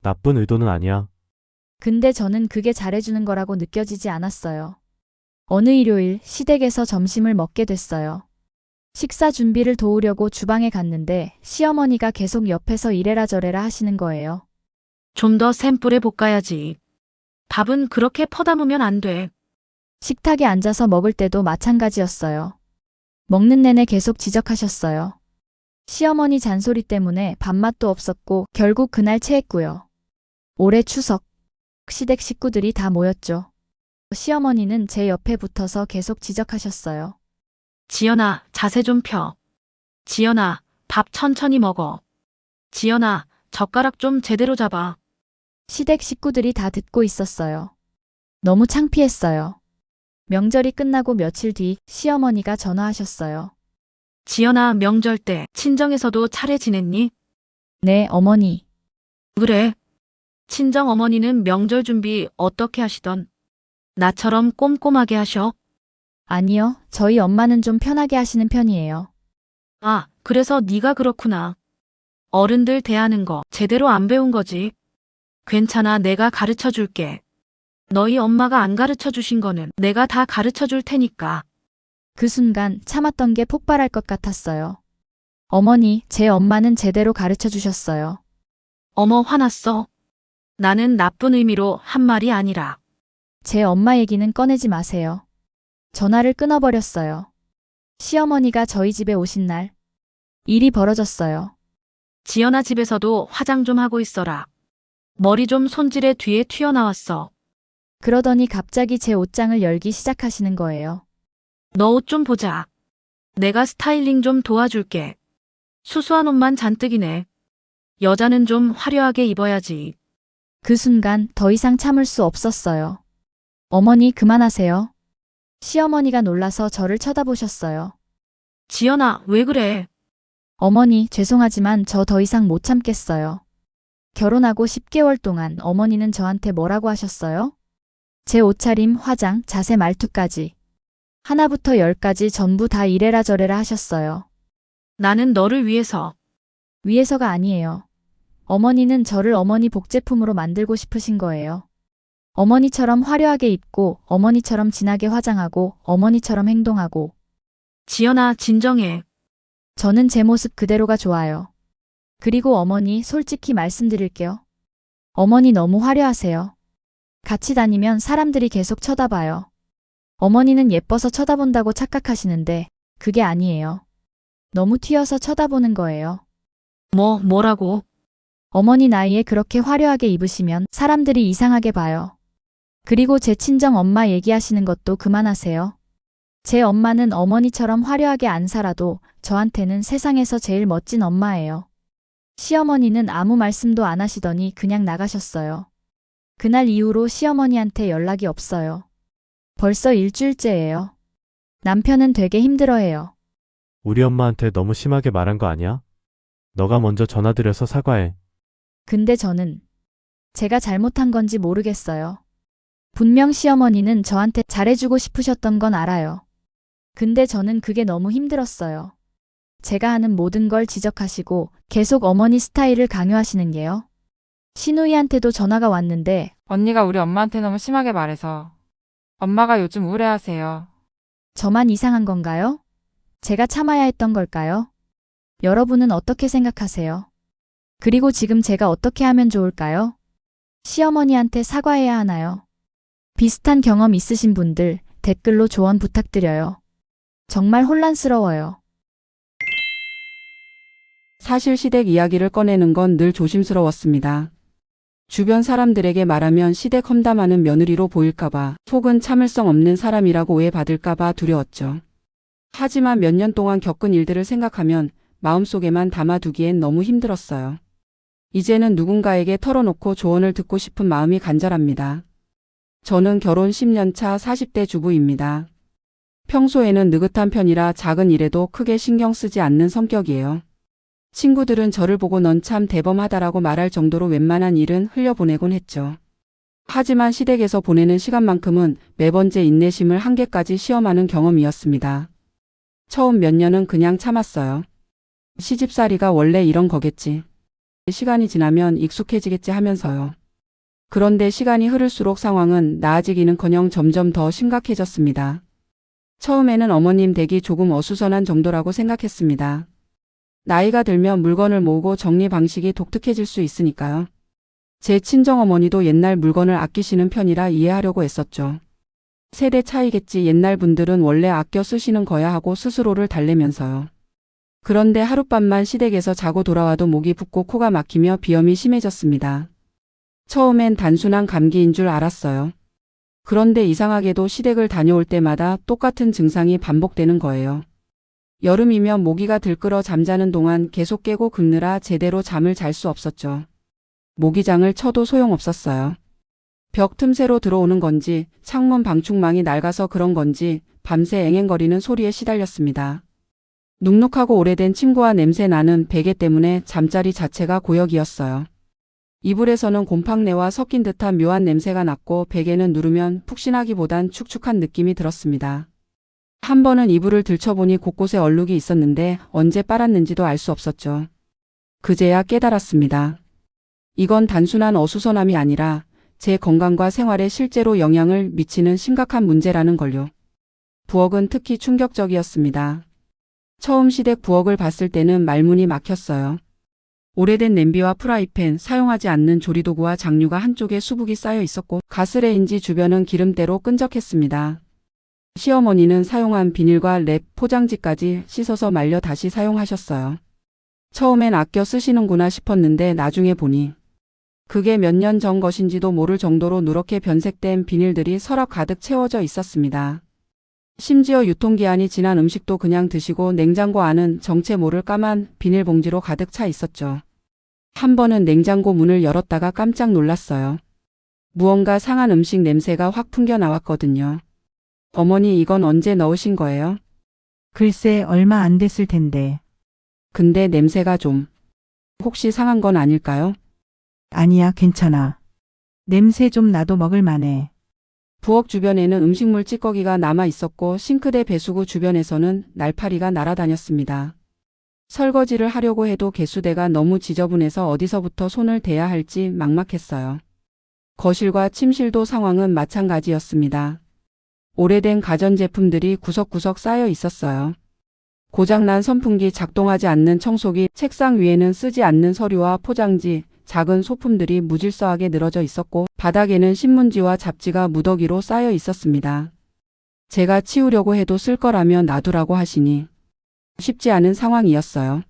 나쁜 의도는 아니야. 근데 저는 그게 잘해주는 거라고 느껴지지 않았어요. 어느 일요일 시댁에서 점심을 먹게 됐어요. 식사 준비를 도우려고 주방에 갔는데 시어머니가 계속 옆에서 이래라 저래라 하시는 거예요. 좀 더 샘플에 볶아야지. 밥은 그렇게 퍼담으면 안 돼. 식탁에 앉아서 먹을 때도 마찬가지였어요. 먹는 내내 계속 지적하셨어요. 시어머니 잔소리 때문에 밥맛도 없었고 결국 그날 체했고요. 올해 추석, 시댁 식구들이 다 모였죠. 시어머니는 제 옆에 붙어서 계속 지적하셨어요. 지연아, 자세 좀 펴. 지연아, 밥 천천히 먹어. 지연아, 젓가락 좀 제대로 잡아. 시댁 식구들이 다 듣고 있었어요. 너무 창피했어요. 명절이 끝나고 며칠 뒤 시어머니가 전화하셨어요. 지연아, 명절 때 친정에서도 차례 지냈니? 네, 어머니. 그래. 친정 어머니는 명절 준비 어떻게 하시던? 나처럼 꼼꼼하게 하셔? 아니요, 저희 엄마는 좀 편하게 하시는 편이에요. 아, 그래서 네가 그렇구나. 어른들 대하는 거 제대로 안 배운 거지. 괜찮아, 내가 가르쳐 줄게. 너희 엄마가 안 가르쳐 주신 거는 내가 다 가르쳐 줄 테니까. 그 순간 참았던 게 폭발할 것 같았어요. 어머니, 제 엄마는 제대로 가르쳐 주셨어요. 어머, 화났어. 나는 나쁜 의미로 한 말이 아니라. 제 엄마 얘기는 꺼내지 마세요. 전화를 끊어버렸어요. 시어머니가 저희 집에 오신 날, 일이 벌어졌어요. 지연아, 집에서도 화장 좀 하고 있어라. 머리 좀 손질해 뒤에 튀어나왔어. 그러더니 갑자기 제 옷장을 열기 시작하시는 거예요. 너 옷 좀 보자. 내가 스타일링 좀 도와줄게. 수수한 옷만 잔뜩이네. 여자는 좀 화려하게 입어야지. 그 순간 더 이상 참을 수 없었어요. 어머니, 그만하세요. 시어머니가 놀라서 저를 쳐다보셨어요. 지연아, 왜 그래? 어머니, 죄송하지만 저 더 이상 못 참겠어요. 결혼하고 10개월 동안 어머니는 저한테 뭐라고 하셨어요? 제 옷차림, 화장, 자세, 말투까지. 하나부터 10까지 전부 다 이래라 저래라 하셨어요. 나는 너를 위해서. 위해서가 아니에요. 어머니는 저를 어머니 복제품으로 만들고 싶으신 거예요. 어머니처럼 화려하게 입고, 어머니처럼 진하게 화장하고, 어머니처럼 행동하고. 지연아, 진정해. 저는 제 모습 그대로가 좋아요. 그리고 어머니, 솔직히 말씀드릴게요. 어머니 너무 화려하세요. 같이 다니면 사람들이 계속 쳐다봐요. 어머니는 예뻐서 쳐다본다고 착각하시는데 그게 아니에요. 너무 튀어서 쳐다보는 거예요. 뭐라고? 어머니 나이에 그렇게 화려하게 입으시면 사람들이 이상하게 봐요. 그리고 제 친정 엄마 얘기하시는 것도 그만하세요. 제 엄마는 어머니처럼 화려하게 안 살아도 저한테는 세상에서 제일 멋진 엄마예요. 시어머니는 아무 말씀도 안 하시더니 그냥 나가셨어요. 그날 이후로 시어머니한테 연락이 없어요. 벌써 일주일째예요. 남편은 되게 힘들어해요. 우리 엄마한테 너무 심하게 말한 거 아니야? 너가 먼저 전화드려서 사과해. 근데 저는 제가 잘못한 건지 모르겠어요. 분명 시어머니는 저한테 잘해주고 싶으셨던 건 알아요. 근데 저는 그게 너무 힘들었어요. 제가 하는 모든 걸 지적하시고 계속 어머니 스타일을 강요하시는 게요. 시누이한테도 전화가 왔는데 언니가 우리 엄마한테 너무 심하게 말해서 엄마가 요즘 우울해하세요. 저만 이상한 건가요? 제가 참아야 했던 걸까요? 여러분은 어떻게 생각하세요? 그리고 지금 제가 어떻게 하면 좋을까요? 시어머니한테 사과해야 하나요? 비슷한 경험 있으신 분들 댓글로 조언 부탁드려요. 정말 혼란스러워요. 사실 시댁 이야기를 꺼내는 건 늘 조심스러웠습니다. 주변 사람들에게 말하면 시댁 험담하는 며느리로 보일까봐, 속은 참을성 없는 사람이라고 오해받을까봐 두려웠죠. 하지만 몇 년 동안 겪은 일들을 생각하면 마음속에만 담아두기엔 너무 힘들었어요. 이제는 누군가에게 털어놓고 조언을 듣고 싶은 마음이 간절합니다. 저는 결혼 10년 차 40대 주부입니다. 평소에는 느긋한 편이라 작은 일에도 크게 신경 쓰지 않는 성격이에요. 친구들은 저를 보고 넌 참 대범하다라고 말할 정도로 웬만한 일은 흘려보내곤 했죠. 하지만 시댁에서 보내는 시간만큼은 매번 제 인내심을 한계까지 시험하는 경험이었습니다. 처음 몇 년은 그냥 참았어요. 시집살이가 원래 이런 거겠지. 시간이 지나면 익숙해지겠지 하면서요. 그런데 시간이 흐를수록 상황은 나아지기는커녕 점점 더 심각해졌습니다. 처음에는 어머님 댁이 조금 어수선한 정도라고 생각했습니다. 나이가 들면 물건을 모으고 정리 방식이 독특해질 수 있으니까요. 제 친정어머니도 옛날 물건을 아끼시는 편이라 이해하려고 애썼죠. 세대 차이겠지 옛날 분들은 원래 아껴 쓰시는 거야 하고 스스로를 달래면서요. 그런데 하룻밤만 시댁에서 자고 돌아와도 목이 붓고 코가 막히며 비염이 심해졌습니다. 처음엔 단순한 감기인 줄 알았어요. 그런데 이상하게도 시댁을 다녀올 때마다 똑같은 증상이 반복되는 거예요. 여름이면 모기가 들끓어 잠자는 동안 계속 깨고 긁느라 제대로 잠을 잘 수 없었죠. 모기장을 쳐도 소용없었어요. 벽 틈새로 들어오는 건지 창문 방충망이 낡아서 그런 건지 밤새 앵앵거리는 소리에 시달렸습니다. 눅눅하고 오래된 침구와 냄새 나는 베개 때문에 잠자리 자체가 고역이었어요. 이불에서는 곰팡내와 섞인 듯한 묘한 냄새가 났고 베개는 누르면 푹신하기보단 축축한 느낌이 들었습니다. 한 번은 이불을 들춰보니 곳곳에 얼룩이 있었는데 언제 빨았는지도 알 수 없었죠. 그제야 깨달았습니다. 이건 단순한 어수선함이 아니라 제 건강과 생활에 실제로 영향을 미치는 심각한 문제라는 걸요. 부엌은 특히 충격적이었습니다. 처음 시댁 부엌을 봤을 때는 말문이 막혔어요. 오래된 냄비와 프라이팬, 사용하지 않는 조리도구와 장류가 한쪽에 수북이 쌓여 있었고 가스레인지 주변은 기름때로 끈적했습니다. 시어머니는 사용한 비닐과 랩, 포장지까지 씻어서 말려 다시 사용하셨어요. 처음엔 아껴 쓰시는구나 싶었는데 나중에 보니 그게 몇 년 전 것인지도 모를 정도로 누렇게 변색된 비닐들이 서랍 가득 채워져 있었습니다. 심지어 유통기한이 지난 음식도 그냥 드시고 냉장고 안은 정체 모를 까만 비닐봉지로 가득 차 있었죠. 한 번은 냉장고 문을 열었다가 깜짝 놀랐어요. 무언가 상한 음식 냄새가 확 풍겨 나왔거든요. 어머니 이건 언제 넣으신 거예요? 글쎄 얼마 안 됐을 텐데. 근데 냄새가 좀 혹시 상한 건 아닐까요? 아니야 괜찮아. 냄새 좀 나도 먹을 만해. 부엌 주변에는 음식물 찌꺼기가 남아 있었고 싱크대 배수구 주변에서는 날파리가 날아다녔습니다. 설거지를 하려고 해도 개수대가 너무 지저분해서 어디서부터 손을 대야 할지 막막했어요. 거실과 침실도 상황은 마찬가지였습니다. 오래된 가전제품들이 구석구석 쌓여 있었어요. 고장난 선풍기, 작동하지 않는 청소기, 책상 위에는 쓰지 않는 서류와 포장지, 작은 소품들이 무질서하게 늘어져 있었고 바닥에는 신문지와 잡지가 무더기로 쌓여 있었습니다. 제가 치우려고 해도 쓸 거라면 놔두라고 하시니 쉽지 않은 상황이었어요.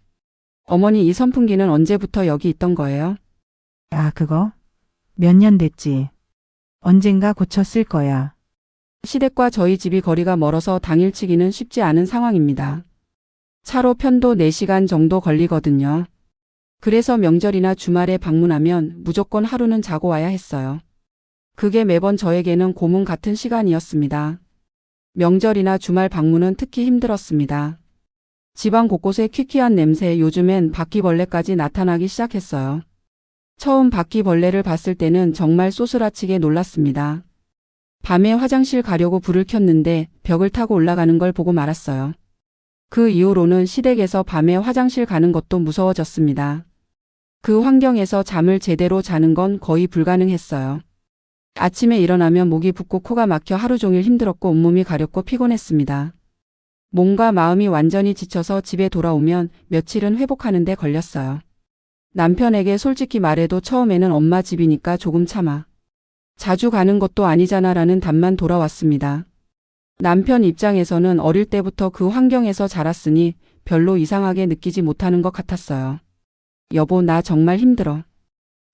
어머니 이 선풍기는 언제부터 여기 있던 거예요? 아 그거? 몇 년 됐지. 언젠가 고쳤을 거야. 시댁과 저희 집이 거리가 멀어서 당일치기는 쉽지 않은 상황입니다. 차로 편도 4시간 정도 걸리거든요. 그래서 명절이나 주말에 방문하면 무조건 하루는 자고 와야 했어요. 그게 매번 저에게는 고문 같은 시간이었습니다. 명절이나 주말 방문은 특히 힘들었습니다. 집안 곳곳에 퀴퀴한 냄새, 요즘엔 바퀴벌레까지 나타나기 시작했어요. 처음 바퀴벌레를 봤을 때는 정말 쏘스라치게 놀랐습니다. 밤에 화장실 가려고 불을 켰는데 벽을 타고 올라가는 걸 보고 말았어요. 그 이후로는 시댁에서 밤에 화장실 가는 것도 무서워졌습니다. 그 환경에서 잠을 제대로 자는 건 거의 불가능했어요. 아침에 일어나면 목이 붓고 코가 막혀 하루 종일 힘들었고 온몸이 가렵고 피곤했습니다. 몸과 마음이 완전히 지쳐서 집에 돌아오면 며칠은 회복하는 데 걸렸어요. 남편에게 솔직히 말해도 처음에는 엄마 집이니까 조금 참아. 자주 가는 것도 아니잖아 라는 답만 돌아왔습니다. 남편 입장에서는 어릴 때부터 그 환경에서 자랐으니 별로 이상하게 느끼지 못하는 것 같았어요. 여보 나 정말 힘들어.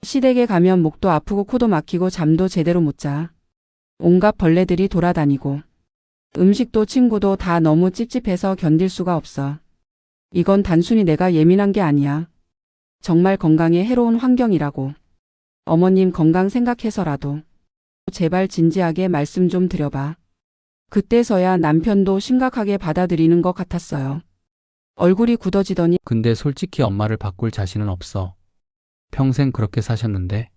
시댁에 가면 목도 아프고 코도 막히고 잠도 제대로 못 자. 온갖 벌레들이 돌아다니고. 음식도 친구도 다 너무 찝찝해서 견딜 수가 없어. 이건 단순히 내가 예민한 게 아니야. 정말 건강에 해로운 환경이라고. 어머님 건강 생각해서라도 제발 진지하게 말씀 좀 드려봐. 그때서야 남편도 심각하게 받아들이는 것 같았어요. 얼굴이 굳어지더니 근데 솔직히 엄마를 바꿀 자신은 없어. 평생 그렇게 사셨는데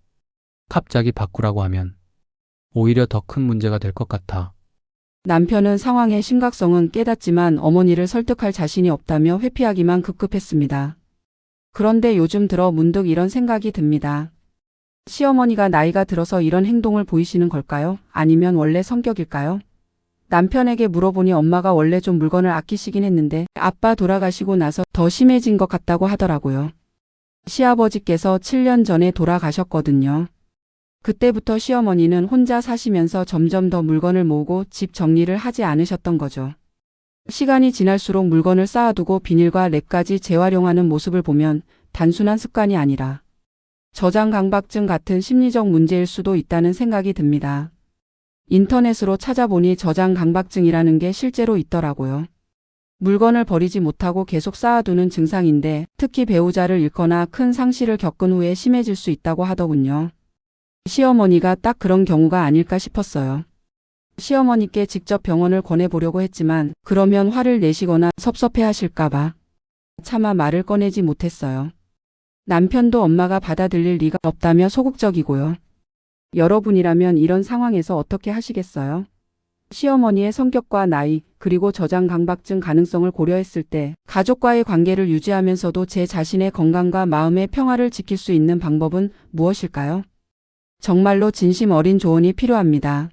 갑자기 바꾸라고 하면 오히려 더 큰 문제가 될 것 같아. 남편은 상황의 심각성은 깨닫지만 어머니를 설득할 자신이 없다며 회피하기만 급급했습니다. 그런데 요즘 들어 문득 이런 생각이 듭니다. 시어머니가 나이가 들어서 이런 행동을 보이시는 걸까요? 아니면 원래 성격일까요? 남편에게 물어보니 엄마가 원래 좀 물건을 아끼시긴 했는데 아빠 돌아가시고 나서 더 심해진 것 같다고 하더라고요. 시아버지께서 7년 전에 돌아가셨거든요. 그때부터 시어머니는 혼자 사시면서 점점 더 물건을 모으고 집 정리를 하지 않으셨던 거죠. 시간이 지날수록 물건을 쌓아두고 비닐과 랩까지 재활용하는 모습을 보면 단순한 습관이 아니라 저장강박증 같은 심리적 문제일 수도 있다는 생각이 듭니다. 인터넷으로 찾아보니 저장강박증이라는 게 실제로 있더라고요. 물건을 버리지 못하고 계속 쌓아두는 증상인데 특히 배우자를 잃거나 큰 상실을 겪은 후에 심해질 수 있다고 하더군요. 시어머니가 딱 그런 경우가 아닐까 싶었어요. 시어머니께 직접 병원을 권해보려고 했지만 그러면 화를 내시거나 섭섭해 하실까봐 차마 말을 꺼내지 못했어요. 남편도 엄마가 받아들일 리가 없다며 소극적이고요. 여러분이라면 이런 상황에서 어떻게 하시겠어요? 시어머니의 성격과 나이, 그리고 저장강박증 가능성을 고려했을 때 가족과의 관계를 유지하면서도 제 자신의 건강과 마음의 평화를 지킬 수 있는 방법은 무엇일까요? 정말로 진심 어린 조언이 필요합니다.